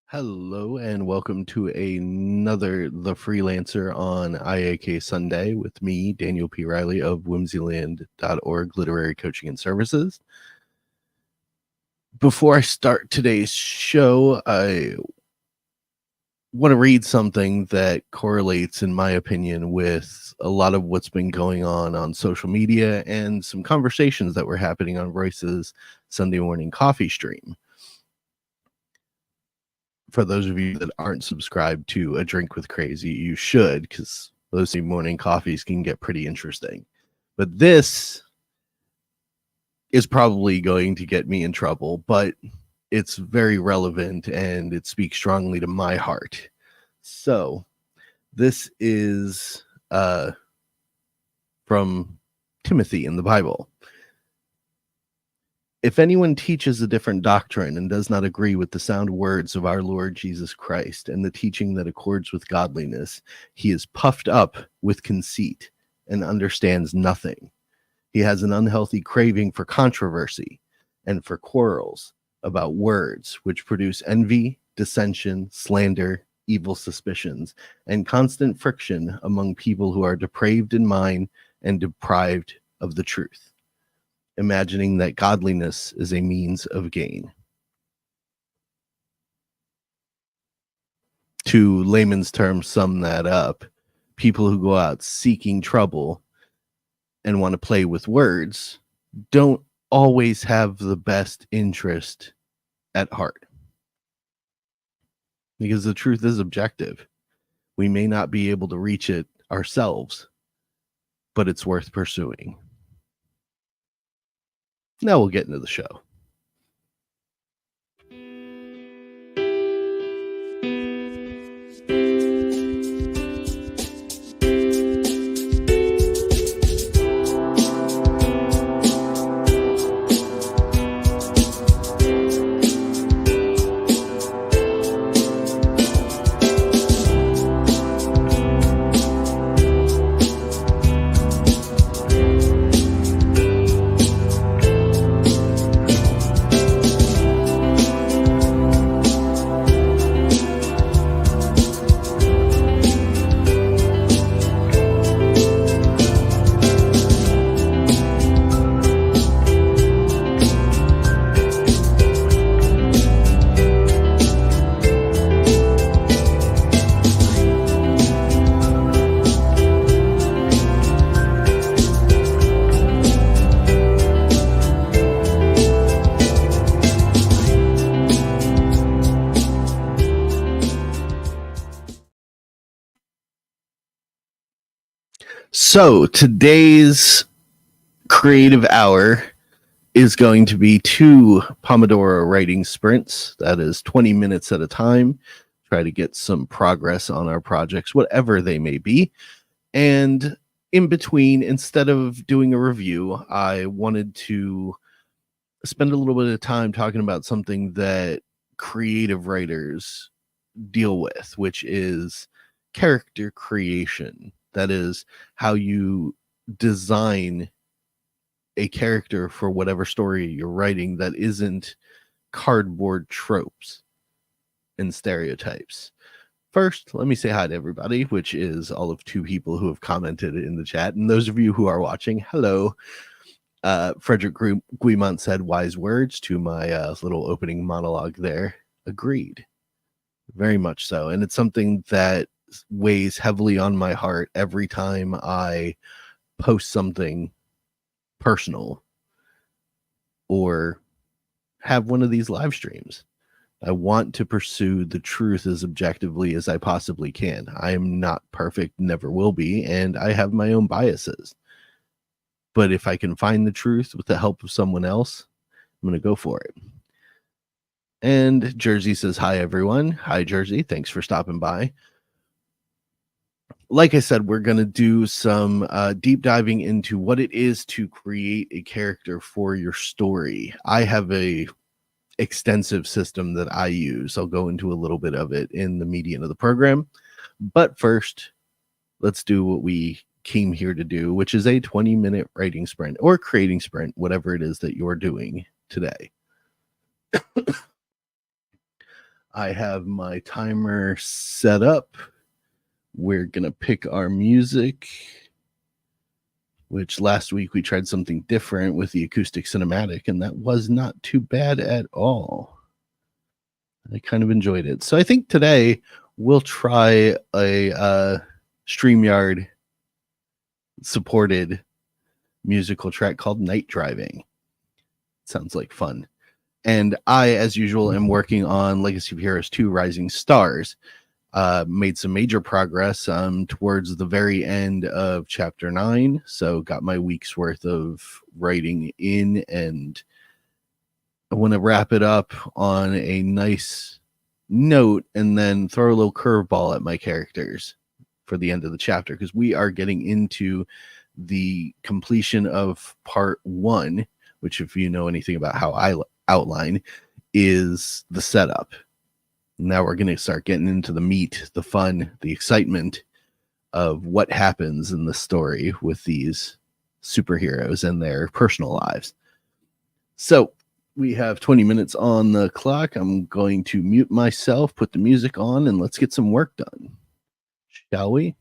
Hello and welcome to another The Freelancer on IAK Sunday with me, Daniel P. Riley of Whimsyland.org Literary Coaching and Services. Before I start today's show, I want to read something that correlates, in my opinion, with a lot of what's been going on social media and some conversations that were happening on Royce's Sunday morning coffee stream. For those of you that aren't subscribed to A Drink with Crazy, you should, because those morning coffees can get pretty interesting. But this is probably going to get me in trouble, but it's very relevant and it speaks strongly to my heart. So this is from Timothy in the Bible. If anyone teaches a different doctrine and does not agree with the sound words of our Lord Jesus Christ and the teaching that accords with godliness, he is puffed up with conceit and understands nothing. He has an unhealthy craving for controversy and for quarrels about words, which produce envy, dissension, slander, evil suspicions, and constant friction among people who are depraved in mind and deprived of the truth, imagining that godliness is a means of gain. To layman's terms, sum that up, people who go out seeking trouble and want to play with words don't always have the best interest at heart. Because the truth is objective. We may not be able to reach it ourselves, but it's worth pursuing. Now we'll get into the show. So today's creative hour is going to be 2 Pomodoro writing sprints. That is 20 minutes at a time. Try to get some progress on our projects, whatever they may be. And in between, instead of doing a review, I wanted to spend a little bit of time talking about something that creative writers deal with, which is character creation. That is how you design a character for whatever story you're writing that isn't cardboard tropes and stereotypes. First, let me say hi to everybody, which is all of 2 people who have commented in the chat. And those of you who are watching, hello. Frederick Guimont said wise words to my little opening monologue there. Agreed. Very much so. And it's something that weighs heavily on my heart every time I post something personal or have one of these live streams. I want to pursue the truth as objectively as I possibly can. I am not perfect, never will be, and I have my own biases. But if I can find the truth with the help of someone else, I'm going to go for it. And Jersey says, hi, everyone. Hi, Jersey. Thanks for stopping by. Like I said, we're going to do some deep diving into what it is to create a character for your story. I have a extensive system that I use. I'll go into a little bit of it in the median of the program. But first, let's do what we came here to do, which is a 20-minute writing sprint or creating sprint, whatever it is that you're doing today. I have my timer set up. We're going to pick our music, which last week we tried something different with the acoustic cinematic, and that was not too bad at all. I kind of enjoyed it. So I think today we'll try a StreamYard supported musical track called Night Driving. Sounds like fun. And I, as usual, am working on Legacy of Heroes 2 Rising Stars. Made some major progress towards the very end of chapter 9. So got my week's worth of writing in, and I want to wrap it up on a nice note and then throw a little curveball at my characters for the end of the chapter, because we are getting into the completion of part 1, which, if you know anything about how I outline, is the setup. Now we're going to start getting into the meat, the fun, the excitement of what happens in the story with these superheroes and their personal lives. So we have 20 minutes on the clock. I'm going to mute myself, put the music on, and let's get some work done. Shall we?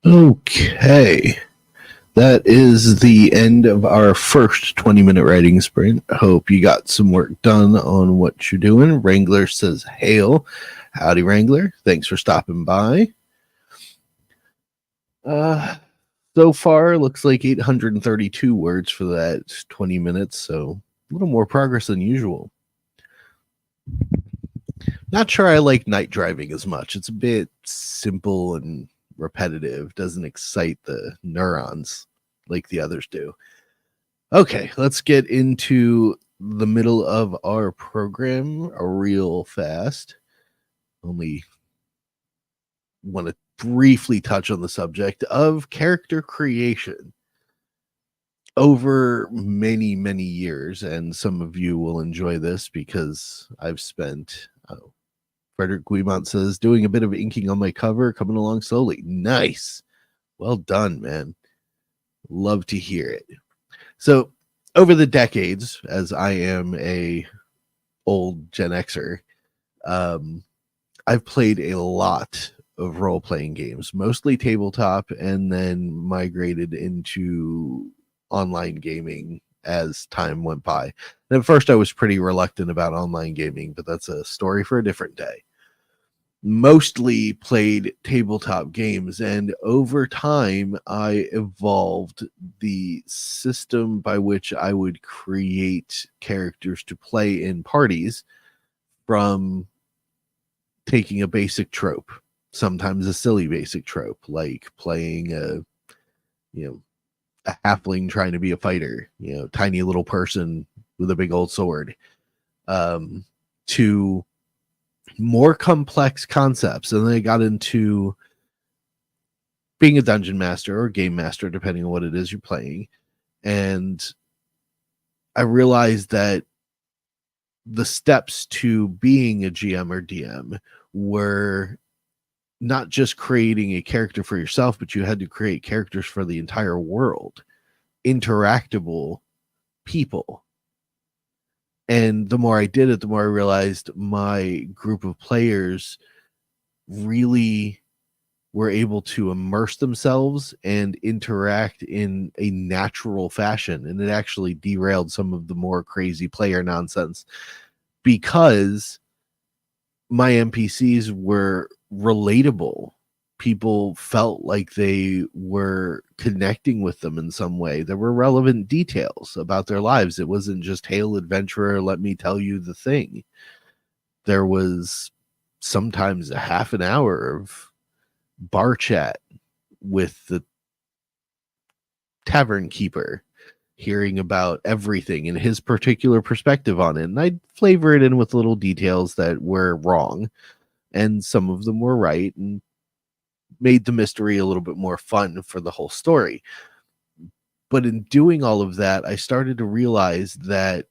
Okay. That is the end of our first 20-minute writing sprint. Hope you got some work done on what you're doing. Wrangler says, hail. Howdy, Wrangler. Thanks for stopping by. So So far, looks like 832 words for that 20 minutes, so a little more progress than usual. Not sure I like night driving as much. It's a bit simple and repetitive, doesn't excite the neurons like the others do. Okay, let's get into the middle of our program real fast. Only want to briefly touch on the subject of character creation. Over many, many years, and some of you will enjoy this because I've spent, Frederick Guimont says, doing a bit of inking on my cover, coming along slowly. Nice. Well done, man. Love to hear it. So, over the decades, as I am a old Gen Xer, I've played a lot of role-playing games, mostly tabletop, and then migrated into online gaming as time went by. And at first I was pretty reluctant about online gaming, but that's a story for a different day. Mostly played tabletop games, and over time I evolved the system by which I would create characters to play in parties from taking a basic trope, sometimes a silly basic trope, like playing a halfling trying to be a fighter, tiny little person with a big old sword, to more complex concepts. And then I got into being a dungeon master or game master, depending on what it is you're playing. And I realized that the steps to being a GM or DM were not just creating a character for yourself, but you had to create characters for the entire world, interactable people. And the more I did it, the more I realized my group of players really were able to immerse themselves and interact in a natural fashion. And it actually derailed some of the more crazy player nonsense because my NPCs were relatable. People felt like they were connecting with them in some way. There were relevant details about their lives. It wasn't just, hail adventurer, let me tell you the thing. There was sometimes a half an hour of bar chat with the tavern keeper, hearing about everything and his particular perspective on it. And I'd flavor it in with little details that were wrong, and some of them were right, and made the mystery a little bit more fun for the whole story. But in doing all of that, I started to realize that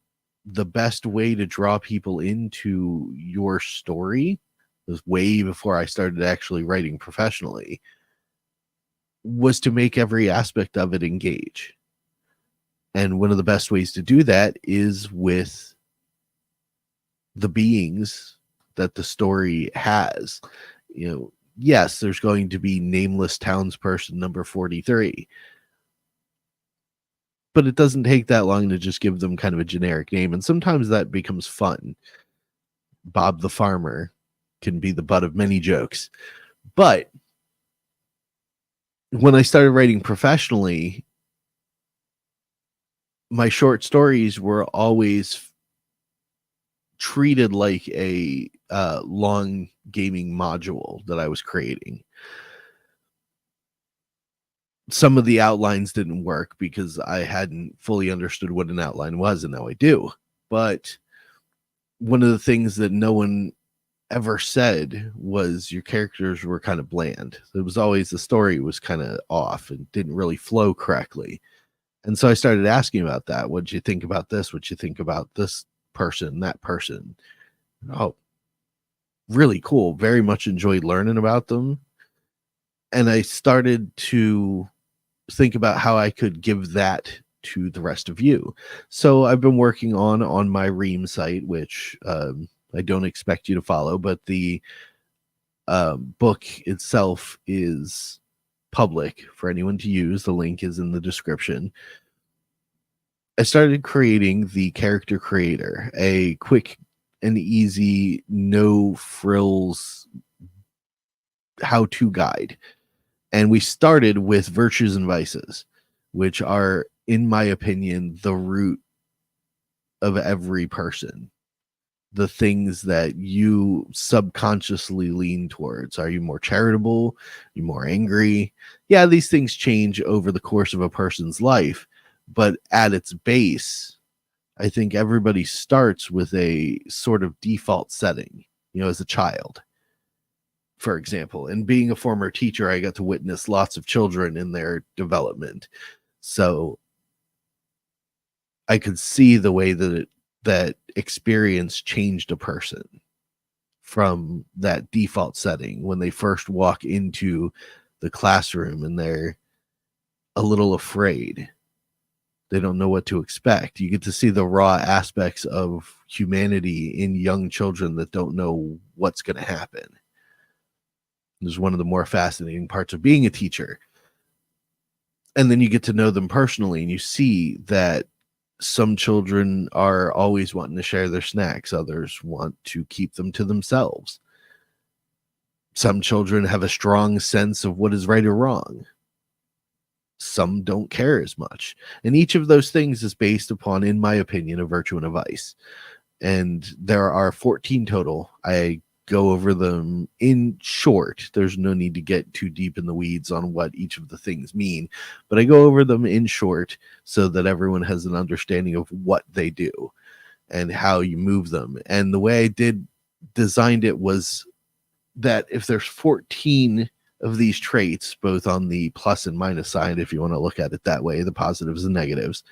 the best way to draw people into your story, was way before I started actually writing professionally, was to make every aspect of it engage. And one of the best ways to do that is with the beings that the story has. Yes, there's going to be nameless townsperson number 43, but it doesn't take that long to just give them kind of a generic name. And sometimes that becomes fun. Bob the farmer can be the butt of many jokes. But when I started writing professionally, my short stories were always treated like a long gaming module that I was creating. Some of the outlines didn't work because I hadn't fully understood what an outline was, and now I do. But one of the things that no one ever said was your characters were kind of bland. It was always the story was kind of off and didn't really flow correctly. And so I started asking about that. What'd you think about this? What'd you think about this person, that person? Oh, really cool. Very much enjoyed learning about them. And I started to think about how I could give that to the rest of you. So I've been working on my Ream site, which I don't expect you to follow, but the book itself is public for anyone to use. The link is in the description. I started creating the character creator, a quick and easy, no frills how-to guide And we started with virtues and vices, which are, in my opinion, the root of every person. The things that you subconsciously lean towards. Are you more charitable? Are you more angry? Yeah, these things change over the course of a person's life, but at its base, I think everybody starts with a sort of default setting, as a child, for example. And being a former teacher, I got to witness lots of children in their development. So I could see the way that experience changed a person from that default setting when they first walk into the classroom and they're a little afraid. They don't know what to expect. You get to see the raw aspects of humanity in young children that don't know what's going to happen. This is one of the more fascinating parts of being a teacher. And then you get to know them personally, and you see that some children are always wanting to share their snacks. Others want to keep them to themselves. Some children have a strong sense of what is right or wrong. Some don't care as much. And each of those things is based upon, in my opinion, a virtue and a vice. And there are 14 total. I go over them in short. There's no need to get too deep in the weeds on what each of the things mean, but I go over them in short so that everyone has an understanding of what they do and how you move them. And the way I designed it was that if there's 14 of these traits, both on the plus and minus side, if you want to look at it that way, the positives and negatives,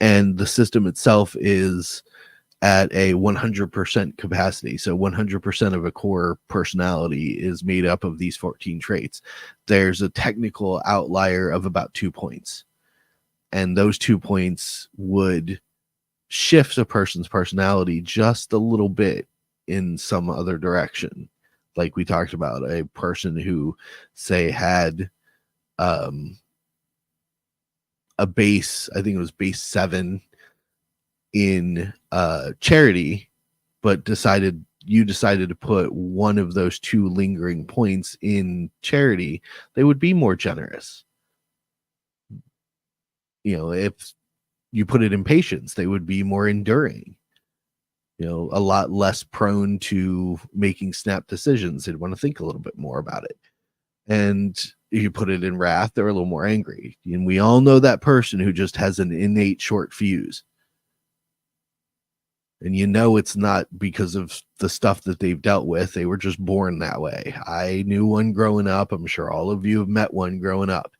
and the system itself is at a 100% capacity. So 100% of a core personality is made up of these 14 traits. There's a technical outlier of about 2 points. And those 2 points would shift a person's personality just a little bit in some other direction. Like we talked about, a person who, say, had a base, I think it was base 7 in charity, but you decided to put one of those 2 lingering points in charity, they would be more generous. If you put it in patience, they would be more enduring. A lot less prone to making snap decisions. They'd want to think a little bit more about it. And if you put it in wrath, they're a little more angry. And we all know that person who just has an innate short fuse. And it's not because of the stuff that they've dealt with. They were just born that way. I knew one growing up. I'm sure all of you have met one growing up.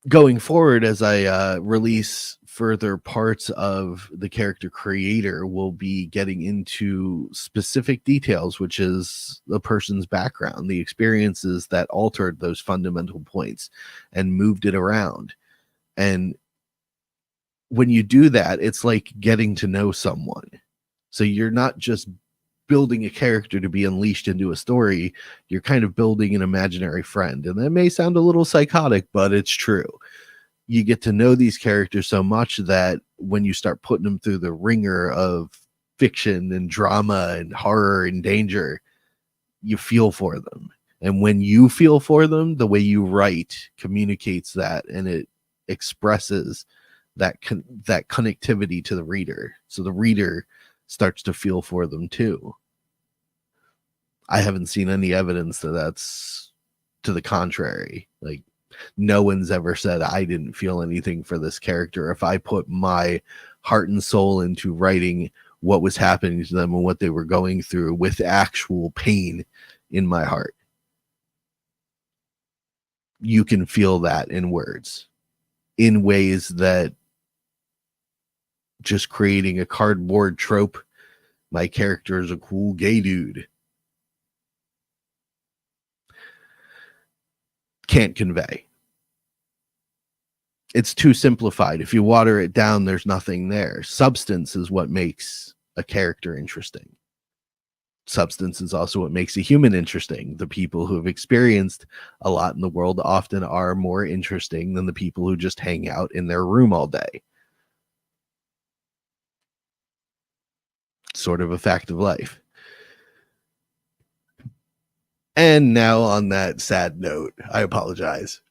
Going forward, as I release further parts of the character creator, we'll be getting into specific details, which is the person's background, the experiences that altered those fundamental points and moved it around. And when you do that, it's like getting to know someone. So you're not just building a character to be unleashed into a story, you're kind of building an imaginary friend. And that may sound a little psychotic, but it's true. You get to know these characters so much that when you start putting them through the ringer of fiction and drama and horror and danger, you feel for them. And when you feel for them, the way you write communicates that, and it expresses that connectivity to the reader. So the reader starts to feel for them too. I haven't seen any evidence that that's to the contrary. Like, no one's ever said I didn't feel anything for this character if I put my heart and soul into writing what was happening to them and what they were going through with actual pain in my heart. You can feel that in words in ways that just creating a cardboard trope, my character is a cool gay dude, can't convey. It's too simplified. If you water it down, there's nothing there. Substance is what makes a character interesting. Substance is also what makes a human interesting. The people who have experienced a lot in the world often are more interesting than the people who just hang out in their room all day. Sort of a fact of life. And now, on that sad note, I apologize.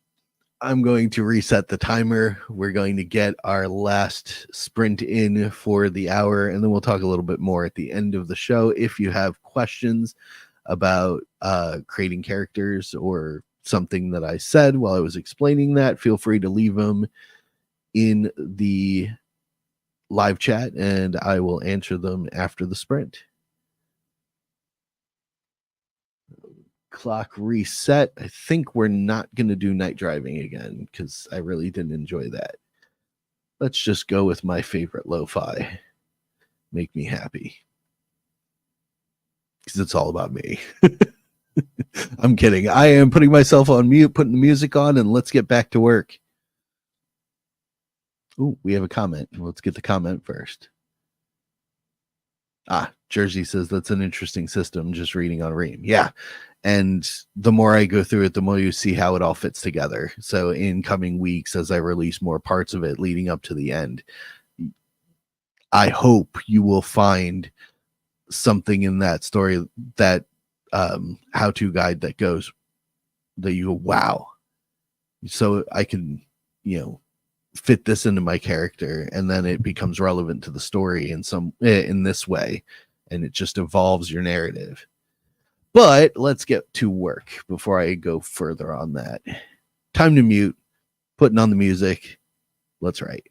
I'm going to reset the timer. We're going to get our last sprint in for the hour, and then we'll talk a little bit more at the end of the show. If you have questions about creating characters or something that I said while I was explaining that, feel free to leave them in the live chat, and I will answer them after the sprint. Clock reset. I think we're not going to do night driving again because I really didn't enjoy that. Let's just go with my favorite lo-fi. Make me happy. Because it's all about me. I'm kidding. I am putting myself on mute, putting the music on, and let's get back to work. Oh, we have a comment. Let's get the comment first. Jersey says that's an interesting system, just reading on Ream. Yeah. And the more I go through it, the more you see how it all fits together. So in coming weeks, as I release more parts of it leading up to the end, I hope you will find something in that story, that how-to guide that goes, that you go, wow. So I can, fit this into my character, and then it becomes relevant to the story in this way, and it just evolves your narrative. But let's get to work before I go further on that. Time to mute, putting on the music. Let's write.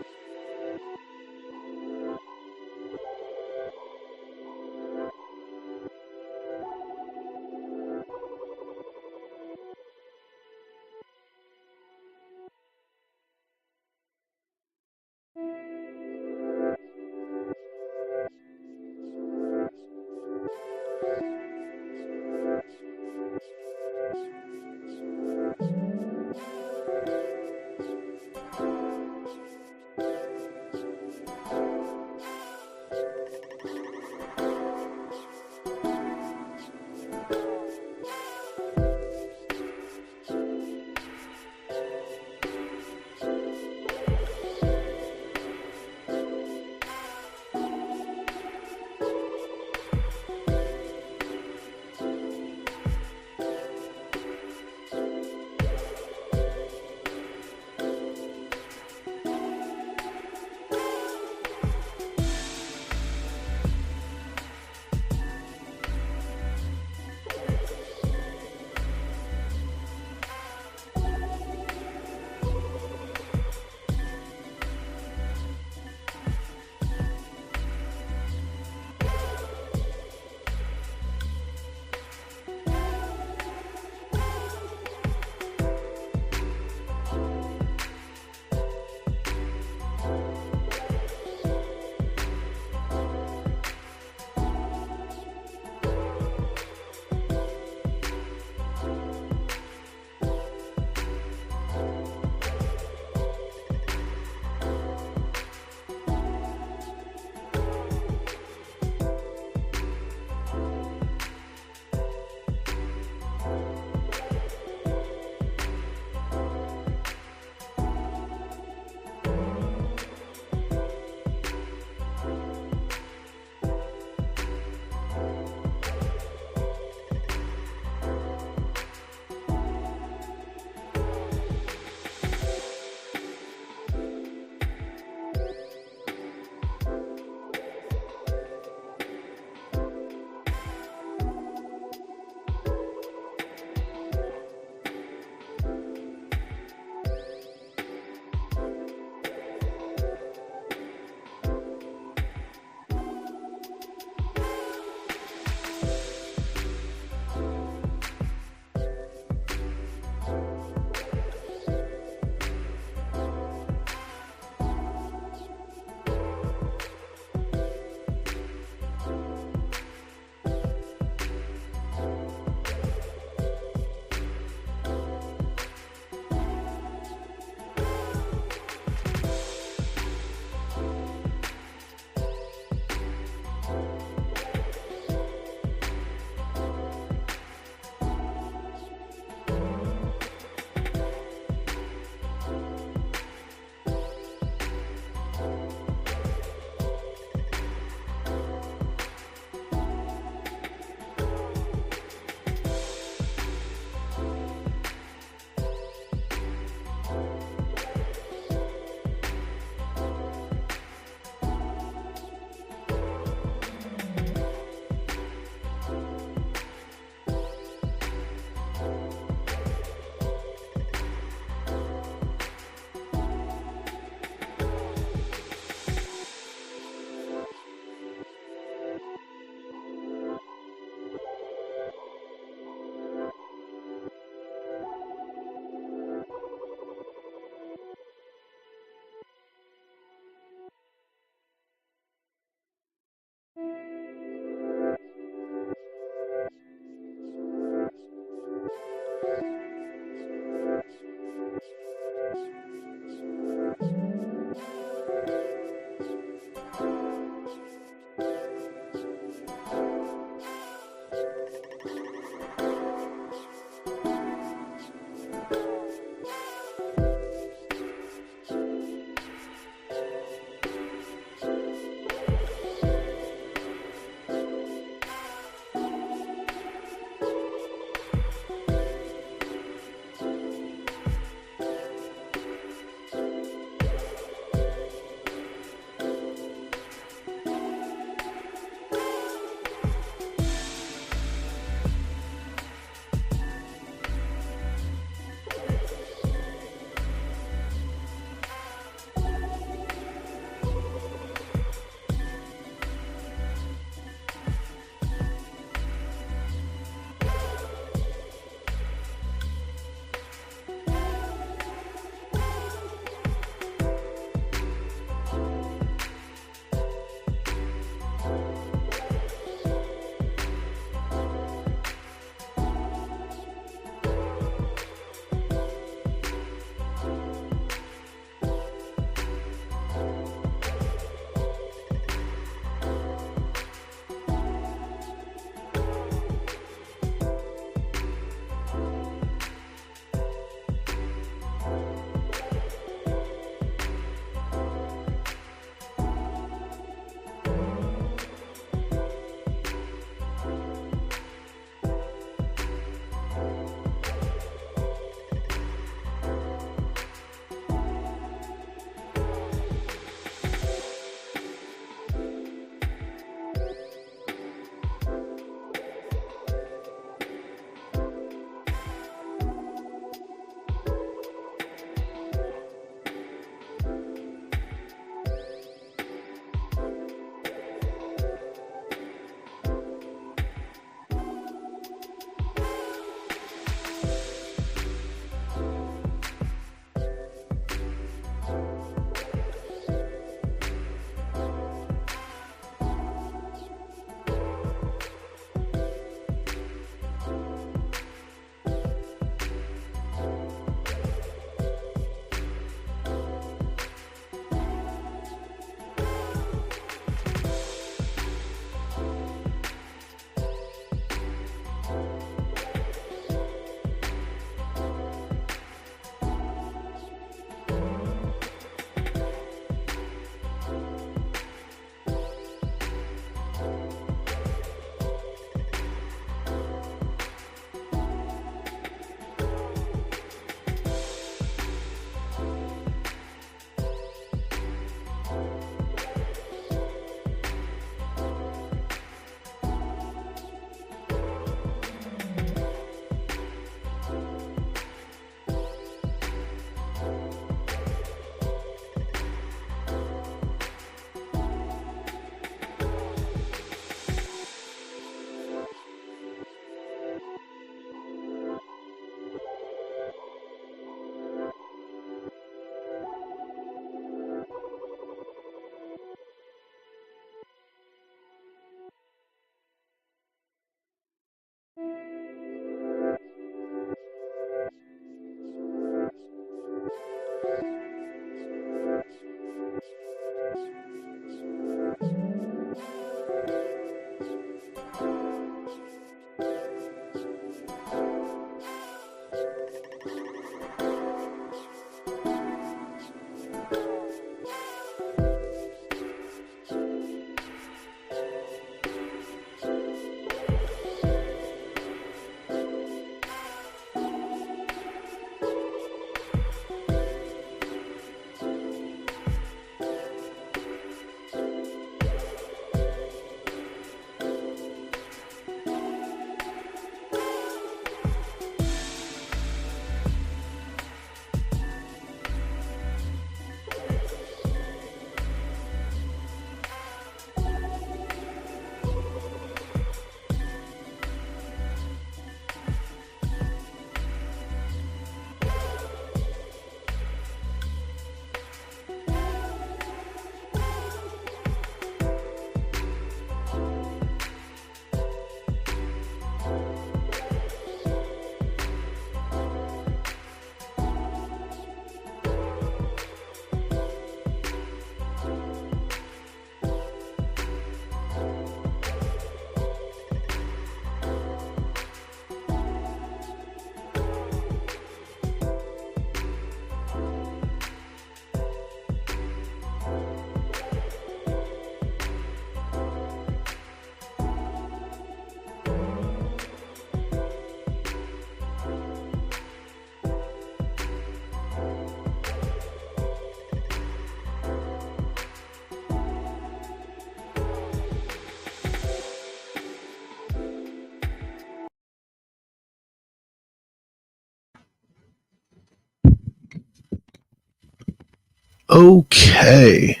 Okay.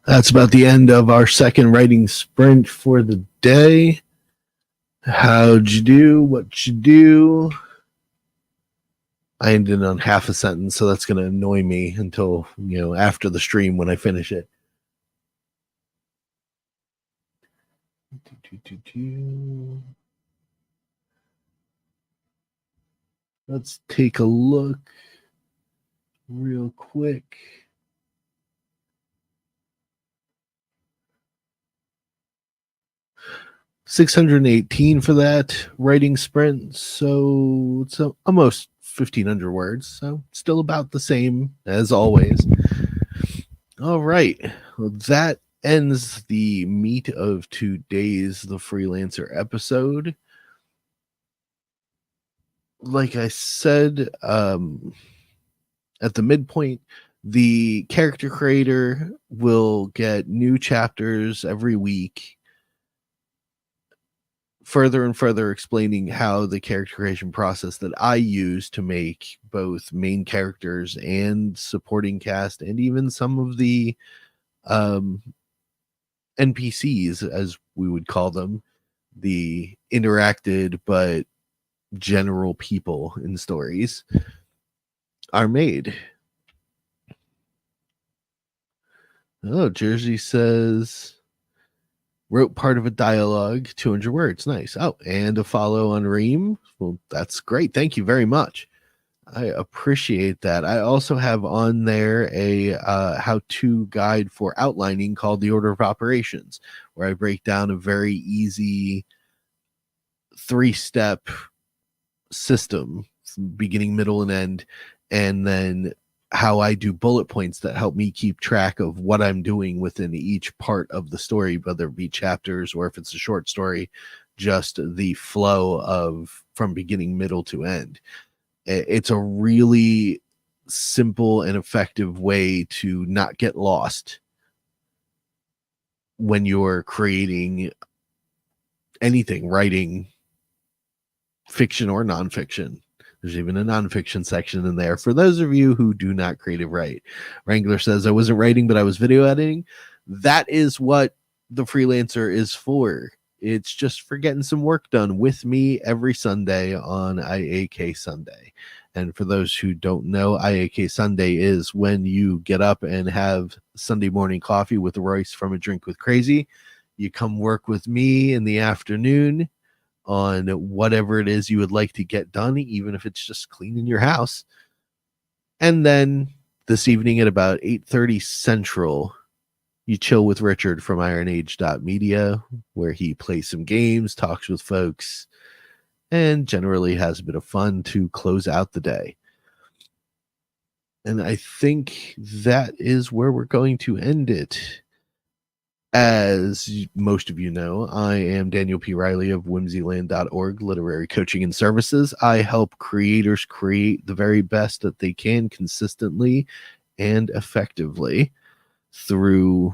That's about the end of our second writing sprint for the day. How'd you do? What you do? I ended on half a sentence, so that's going to annoy me until, after the stream when I finish it. Let's take a look real quick. $618 for that writing sprint, so it's almost 1,500 words, so still about the same as always. All right, well, that ends the meat of today's The Freelancer episode. Like I said, at the midpoint, the character creator will get new chapters every week, further and further explaining how the character creation process that I use to make both main characters and supporting cast and even some of the NPCs, as we would call them, the interacted but general people in stories, are made. Oh, Jersey says wrote part of a dialogue, 200 words. Nice. Oh, and a follow on Reem. Well, that's great. Thank you very much. I appreciate that. I also have on there a how-to guide for outlining called The Order of Operations, where I break down a very easy 3-step system, beginning, middle, and end, and then how I do bullet points that help me keep track of what I'm doing within each part of the story, whether it be chapters or if it's a short story, just the flow of from beginning, middle to end. It's a really simple and effective way to not get lost when you're creating anything, writing fiction or nonfiction. There's even a nonfiction section in there for those of you who do not creative write. Wrangler says, I wasn't writing, but I was video editing. That is what The Freelancer is for. It's just for getting some work done with me every Sunday on IAK Sunday. And for those who don't know, IAK Sunday is when you get up and have Sunday morning coffee with Royce from A Drink with Crazy. You come work with me in the afternoon on whatever it is you would like to get done, even if it's just cleaning your house. And then this evening at about 8:30 Central, you chill with Richard from ironage.media, where he plays some games, talks with folks, and generally has a bit of fun to close out the day. And I think that is where we're going to end it. As most of you know, I am Daniel P. Riley of Whimsyland.org, literary coaching and services. I help creators create the very best that they can consistently and effectively through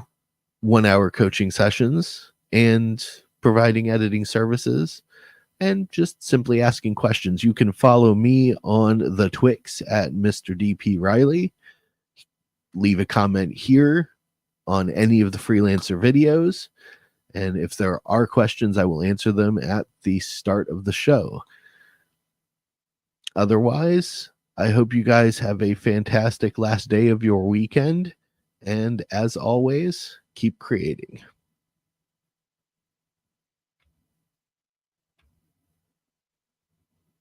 1-hour coaching sessions and providing editing services and just simply asking questions. You can follow me on the Twix at Mr. DP Riley. Leave a comment here on any of the Freelancer videos. And if there are questions, I will answer them at the start of the show. Otherwise, I hope you guys have a fantastic last day of your weekend. And as always, keep creating.